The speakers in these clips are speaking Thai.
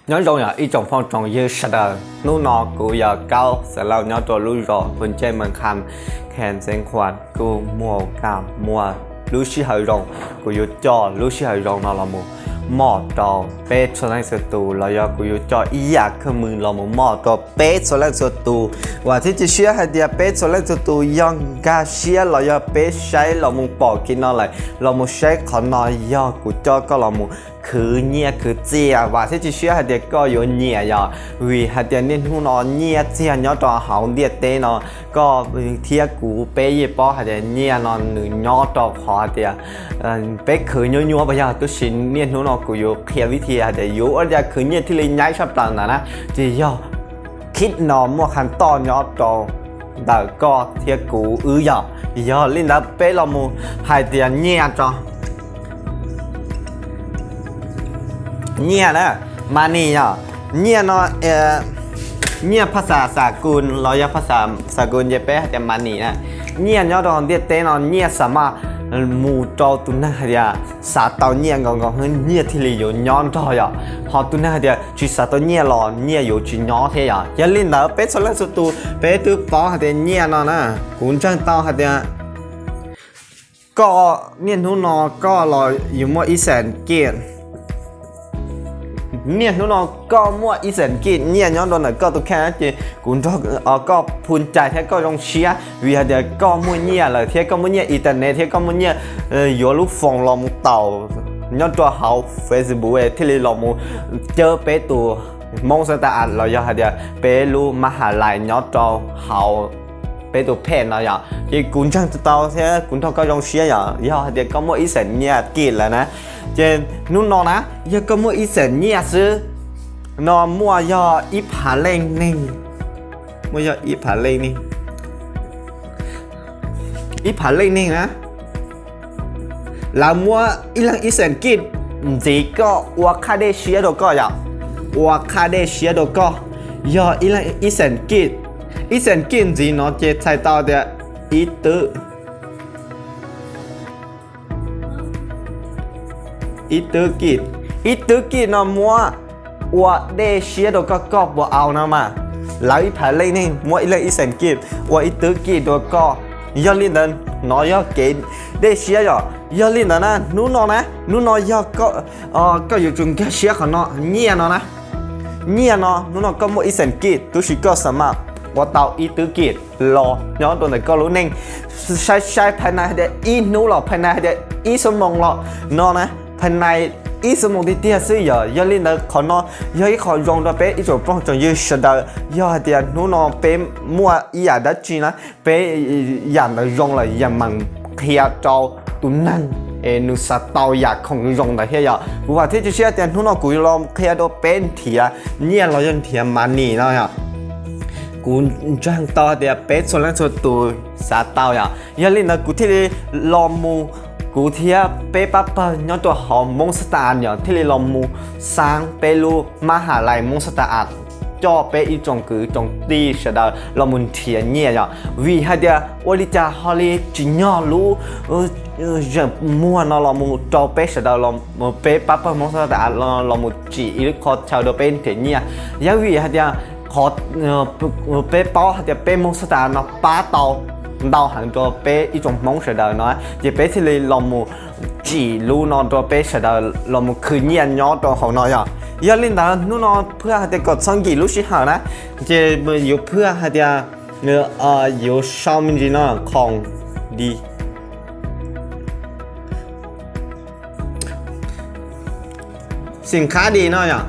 nhớ rồi à, ý trong phong trong dư sạch đời nụ nọ của giờ cao sẽ lao nhớ trò lưu rõ phần trên mình khăn khen sen khoan của mùa cảm mùa lưu sĩ hơi rộng của yếu cho lưu sĩ hơi rộng nó là một mỏ trò bé cho lên sự tù là do của yếu cho ý ạ không mừng là một mỏ trò bé cho lên sự tù và thế chỉ xưa hay địa bé cho lên sự tù yang ga xưa là do bé sai là một bỏ kia nó lại là một sai khó nói do của cho có là một cứ nhẹ cứ chia và thế chỉ xưa hay địa có yếu nhẹ giờ vì hay địa nên hu nó nhẹ chia nhớ trò hỏng địa tế nó có thiết cũ bé gì bỏ hay địa nhẹ nó nhớ trò họ địa bé cứ nhớ nhớ bây giờ tôi xin nên hu nó của yếu kiaวิธีhay địa yếu ở đây cứ nhẹ thì lấy nhảy sắp lầnนะchỉ do คิดนอมัวคันตอนยอดจอแต่ก็เทียกูยอลินดับเป้เรามูหายเตียนเงียจอเงียนะมานี่อ่ะเงียเนาะเงียภาษาสากลเราอยากภาษาสากลเยเป้แต่มานี่นะเงียยอดตอนเดียเต้นอนเงียสามารถมูจอตุนน่าเดียสาตอนเงียงงเฮ้ยเงียที่เหลือย้อนจอยอ่ะพอตุนน่าเดียจีสาตอนเงียรอเงียอยู่จีย้อนเทียอย่าลิ้นเด้อเป็ดสลัดสุดตูเป็ดตัวป้อเดียเงียนอนนะกุนจังต้อเดียก็เนียนทุนอก็รออยู่มั่วอีแสนเกียรเนี่ยทุกน้องก็มั่วอีเซนกินเนี่ยย้อนโดนก็ตัวแค่จีกุนทอกก็พูนใจแท้ก็ต้องเชียวิหารเดียก็มั่วเนี่ยเลยเทียก็มั่วเนี่ยอินเทอร์เน็ตเทียก็มั่วเนี่ยอยู่ลูกฟงลมเต่าย้อนตัวเขาเฟซบุ๊กที่เราลมเจอเป๊ะตัวมองสตาร์เราอยากเดียเป๊ะรู้มหาลัยย้อนตัวเขาเป๊ะตัวเพนเราอยากจีกุนจังตัวเทียกุนทอก็ต้องเชียอยากเดียก็มั่วอีเซนเนี่ยกินแล้วนะเจนนู่นนอนะยังก็มั่วอีเซนเนี่ยซื้อนอมั่วยออีผาเล่งนิ่งมั่วยออีผาเล่งนิ่งอีผาเล่งนิ่งนะแล้วมั่วอีหลังอีเซนกินจีก็ว่าคาเดเชียโดก็อย่าว่าคาเดเชียโดก็ยออีหลังอีเซนกินอีเซนกินจีเนาะเจใส่ต่อเดียอีตื้ออีตือกินมัวว่าเดเชียตัวก็บ่เอานะมาแล้วอีผาเล่นี่มัวอีเล่อีเซนกินว่าอีตือกินตัวก็ยอลินเดินน้อยเกณฑ์เดเชียยอลินเดินนะนู้นนะนู้นยอก็อยู่จุงแค่เชียเขาเนาะเงียเนาะนะเงียเนาะนู้นก็มัวอีเซนกินตัวชิก็สามารถว่าเตาอีตือกินรอย้อนตัวไหนก็รู้นิ่งใช้ภายในเดอีนู้หรอภายในเดอีสมองหรอเนาะนะภายในอีสมองที่เตี้ยซื้ออย่าเล่นนะขอนอย่าให้ขอรองตัวเป๊ะอีจบป้องจงยืดสะดอย่าเดียนู้นเป๊ะมั่วอีอย่าดัชจีนะเป๊ะอย่างเรารองเลยอย่างมันเพียจอตุนั่งนุสตาวอยากของรองแต่เฮียกูว่าที่จะเชื่อเดียนู้นกูลองเพียตัวเป็นเถียเนี่ยเรายังเถียมันนี่เนาะกูจ้างต่อเดียเป๊ะส่วนแรกส่วนตัวสาตาวอย่าเล่นนะกูที่ลองมูกูเทียเป๊ะปั๊บย้อนตัวหอมมงสตาร์อย่างที่เรามูสร้างเปรูมหาลัยมงสตาร์จ่อเป๊ะอีจงคือจงตีเสดเรามุนเทียนเนี่ยอย่างวิหารเดียวลิจ่าฮอลลีจิญญาลูจะมัวเรามูจ่อเป๊ะเสดเราเป๊ะปั๊บมงสตาร์เรามูจีอีกคนชาวเดียวเป็นเทียนเนี่ยยังวิหารเดียขอเป๊ะป้อเดียเป๊ะมงสตาร์เนาะป้าเตาดาวหันตัวเป๊ะอีจงมองเสดเนาะจะเป๊ะที่เรามูจีรู้นอนตัวเป๊ะเสดเรามูคืนเงียนย้อนตัวของน้อยอย่าเล่นแต่นู่นนอนเพื่อให้เด็กกดสังกีรู้สิหานะจะอยู่เพื่อให้เด็กอยู่ชาวมินจีน่าของดีสินค้าดีเนาะอย่าง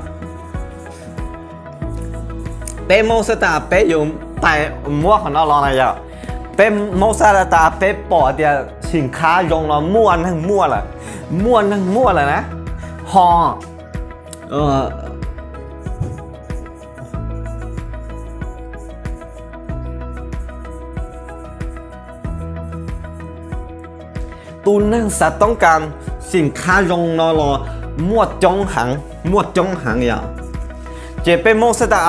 เป๊ะมองสตาร์เป๊ะอยู่แต่มั่วของเราลองอะไรอย่างเป็นโมซาตาเป็นปอดเดียสินค้ายงเรามั่วทั้งมั่วเลยนะฮอตูนั่งสัตว์ต้องการสินค้ายงเรามั่วจงหังอย่างเจ็บเป็นโมซาตา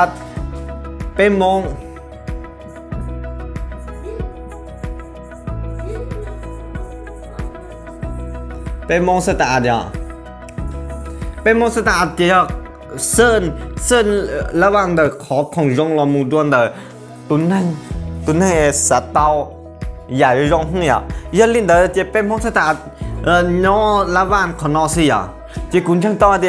เป็นโมเป็นมองสตาร์เดียวเป็นมองสตาร์เดียว sơn là bằng đời khó không rong là mù đuôn đời tuần này sát tao giải rong không nhở giờ linh đời chỉ bên mong sát ta nó là bằng còn nó gì à chỉ cũng chẳng to thì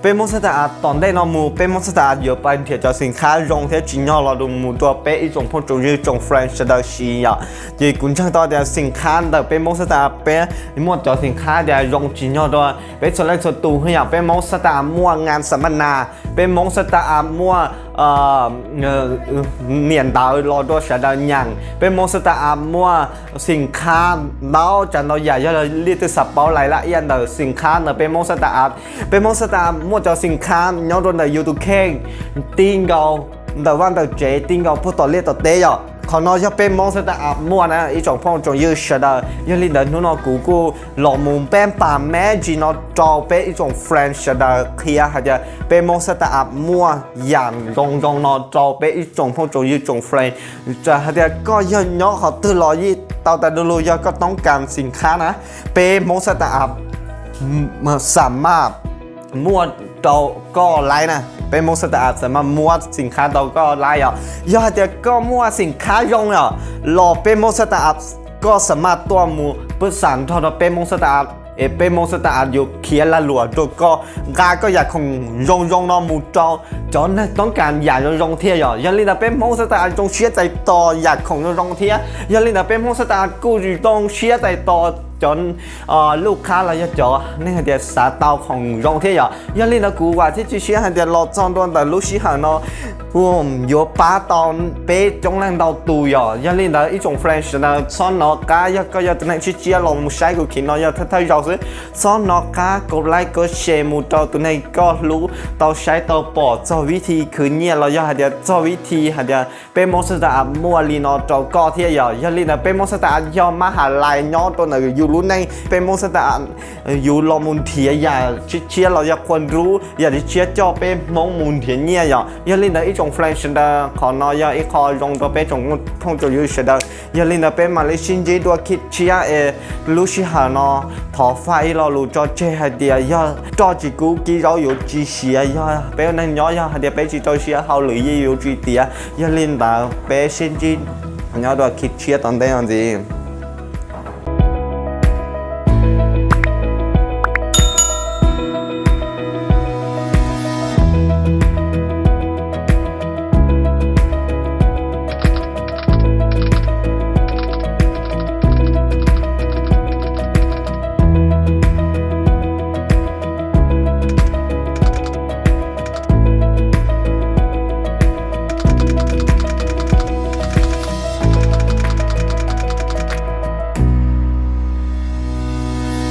เป็นมอสตาตอนได้นอมูเป็นมอสตาเยอะไปเถียจะสินค้ารองเทจินยอเราดูมูตัวเป็นอีจงพงจงยืจงเฟรนช์ดาชีอ่ะจีกุนช่างต่อเดียวสินค้าแต่เป็นมอสตาเป็นมอจอสินค้าเดียวรองจินยอตัวเป็นส่วนแรกส่วนตูเฮียเป็นมอสตามั่วงานสัมมนาเป็นมอสตามั่วเหนียนดาวรอตัวเสดาวยังเป็นมอสตามั่วสินค้าดาวจันเราใหญ่ยอดเรียกสับเปาไหลละยันเดอสินค้าเนอเป็นมอสตามั่วจอสินค้าย้อนโดนเดอยูทูเคงติ้งเกาเดอวันเดอเจติ้งเกาพูดต่อเรียกต่อเตยขอนอจะเป็นมองสตาร์มั่วนะอีจงพงจงยืดเสดยันลินเดอนู่นกูหล่อมุมเป็นป่าแม่จีนอจอเป็นอีจงเฟรนช์เสดเคลียร์ฮะจะเป็นมองสตาร์มั่วอย่างรองนอจอเป็นอีจงพงจงยืดจงเฟรนจะฮะจะก็ยันย่อเขาตื่นรอยี่เตาแต่ดูลุยก็ต้องการสินค้านะเป็นมองสตาร์สามารถมั่วเราก็ไล่นะเป็นมอสตาร์สามารถมั่วสินค้าเราก็ไล่อ่ะยอดเดียวก็มั่วสินค้ายงอ่ะหล่อเป็นมอสตาร์ก็สามารถตัวมูประสานทอดเป็นมอสตาร์เป็นมอสตาร์อยู่เขียนละหลัวตัวก็กาก็อยากคงยงนอมูจอนต้องการอยากยงเทียอย่าลินเป็นมอสตาร์จงเชื่อใจต่ออยากของยงเทียอย่าลินเป็นมอสตาร์กูอยู่ต้องเชื่อใจต่อจนลูกค้าเราจะจ่อนี่เดี๋ยวสาเตาของรองเทียยันลินกูว่าที่จะเชื่อเดี๋ยวเราจองโดนแต่ลูกชิ้นหางเนาะผมอยู่ป้าตอนเป๊ะจงแรงเราตูยันลินเดี๋ยวอีจงเฟรนช์นะซ้อนเนาะก้าก็ยังจะนั่งชี้เชี่ยลงมุใช้กูคิดเนาะยังถ้าเราซื้อซ้อนเนาะก้ากดไลค์กดแชร์มูตัวตัวนี้ก็รู้ตัวใช้ตัวปอดจะวิธีคือเนี่ยเราจะเดี๋ยวจะวิธีเดี๋ยวเป็นมอสตาร์มัวลีนอตัวก็เทียยันลินเป็นมอสตาร์ยอมมหาลัยเนาะตัวไหนอยู่รู้ในเป็นมอสตาร์อยู่ลมุนเทียอย่าเชื่อเราอยากควรรู้อย่าที่เชื่อจ่อเป็นมองมุนเทียเนี่ยอย่าลินอีจงเฟรนช์นะขอนอยอีคอจงตัวเป็นจงพงจะยืดเสดอย่าลินเป็นมาเลเซียจีตัวคิดเชื่อลูชิฮานอถอไฟเรารู้จ่อเจฮเดียย่าจ่อจิกูกี่เราอยู่จีเสียย่าเป็นนั่นย่อย่าเดียเป็นจีจ่อเสียเขาหรือยี่อยู่จีเดียอย่าลินแต่เป็นเซนจีย่าตัวคิดเชื่อตอนเดียวจริง